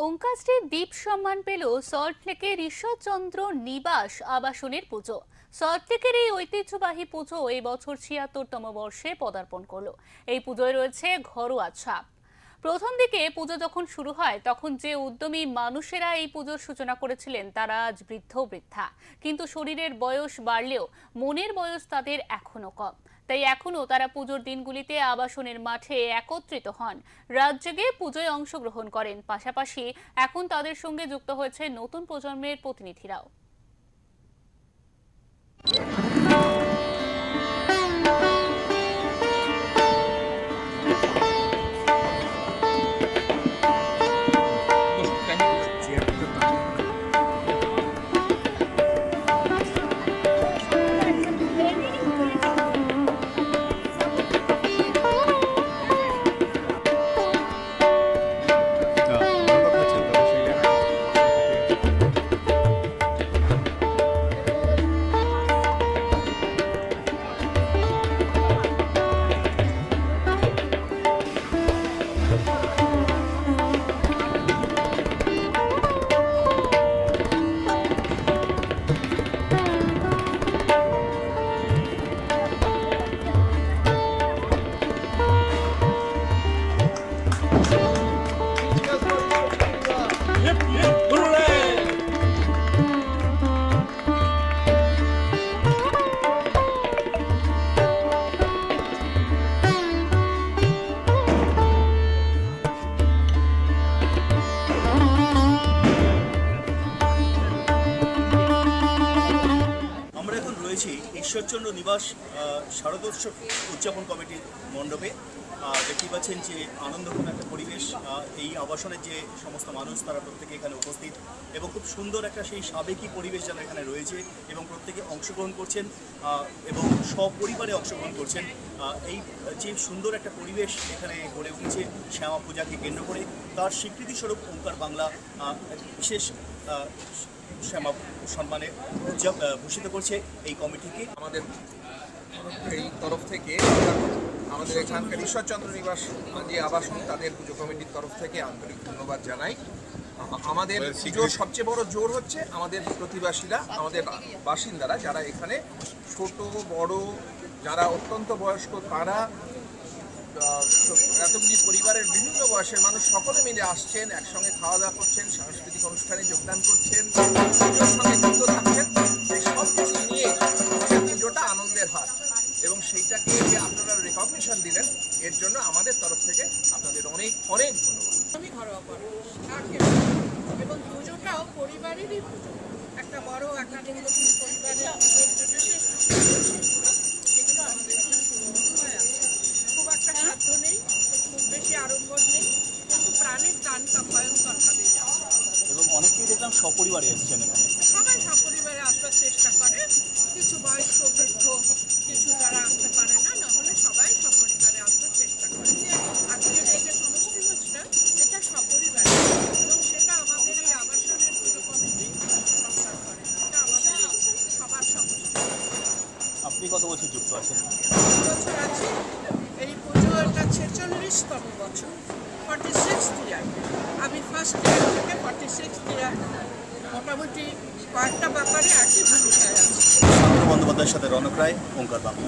ওঙ্কাশ্রী দ্বীপ সম্মান পেল সল্টলেকের ঈশ্বরচন্দ্র নিবাস আবাসনের পুজো। সল্টলেকের এই ঐতিহ্যবাহী পুজো এই বছর ৭৬তম বর্ষে পদার্পণ করলো। এই পুজোয় রয়েছে ঘরোয়া ছাপ। প্রথম দিকে পুজো যখন শুরু হয় তখন যে উদ্যমী মানুষেরা এই পুজোর সূচনা করেছিলেন তারা আজ বৃদ্ধ বৃদ্ধা, কিন্তু শরীরের বয়স বাড়লেও মনের বয়স তাদের এখনো কম। তাই এখনো তারা পুজোর দিনগুলিতে আবাসনের মাঠে একত্রিত হন, রাত জেগে পুজোয় অংশগ্রহণ করেন। পাশাপাশি এখন তাদের সঙ্গে যুক্ত হয়েছে নতুন প্রজন্মের প্রতিনিধিরাও। ঈশ্বরচন্দ্র নিবাস শারদোৎসব উদযাপন কমিটির মণ্ডপে দেখতে পাচ্ছেন যে আনন্দঘন একটা পরিবেশ। এই আবাসনের যে সমস্ত মানুষ তারা প্রত্যেকে এখানে উপস্থিত এবং খুব সুন্দর একটা সেই সাবেকি পরিবেশ যেন এখানে রয়েছে এবং প্রত্যেকে অংশগ্রহণ করছেন এবং সপরিবারে অংশগ্রহণ করছেন। এই যে সুন্দর একটা পরিবেশ এখানে গড়ে উঠেছে শ্যামা পূজাকে কেন্দ্র করে, তার স্বীকৃতিস্বরূপ ওঙ্কার বাংলা বিশেষ শ্যামা সম্মানে ভূষিত করছে এই কমিটিকে। আমাদের এই তরফ থেকে আমাদের এখানকার ঈশ্বরচন্দ্র নিবাস যে আবাসন তাদের পুজো কমিটির তরফ থেকে আন্তরিক ধন্যবাদ জানাই। আমাদের পুজোর সবচেয়ে বড় জোর হচ্ছে আমাদের প্রতিবাসীরা, আমাদের বাসিন্দারা, যারা এখানে ছোট বড় যারা অত্যন্ত বয়স্ক তারা এতগুলি পরিবারের বিভিন্ন বয়সের মানুষ সকলে মিলে আসছেন, একসঙ্গে খাওয়া দাওয়া করছেন, সাংস্কৃতিক অনুষ্ঠানে যোগদান করছেন, পুজোর সঙ্গে যুক্ত থাকছেন। এই সব কিছু নিয়ে পুজোটা আনন্দের হাত এবং সেইটাকে যে আপনারা রেকগনিশন দিলেন এর জন্য আমাদের তরফ থেকে আপনাদের অনেক অনেক ধন্যবাদ। আমি ঘরোয়া এবং পুজোটাও পরিবারেরই পুজো, একটা বড় একাডেমি পরিবারের সেগুলো আমাদের খুব একটা সাধ্য নেই, খুব বেশি আড়ম্বর নেই, কিন্তু প্রাণের টানটা ভয়ঙ্করভাবে এবং অনেকেই দেখলাম সপরিবারে এসেছেন এখানে। সবাই সপরিবারে আসবার চেষ্টা করে, কিছু বয়স্ক বৃদ্ধ, কিছু যারা আসতে পারে না, নাহলে সবাই সপরিবারে আসবার চেষ্টা করে। আজকের এই যে সমষ্টি হচ্ছে এটা সপরিবারে এবং সেটা আমাদের এই আবাসনের পুজো কমিটি রক্ষা করে, এটা আমাদের সবার সমষ্টি। আপনি কত বছর যুক্ত আছেন? বছর আছি, এই পুজো এটা ৪৬তম বছর, 46th ইয়ার। আমি ফার্স্ট ইয়ার থেকে 46th ইয়ার মোটামুটি কয়েকটা ব্যাপারে একই ভূমিকায় আছি। বন্দ্যোপাধ্যায়ের সাথে রনক রায়, ওঙ্কার বাংলা।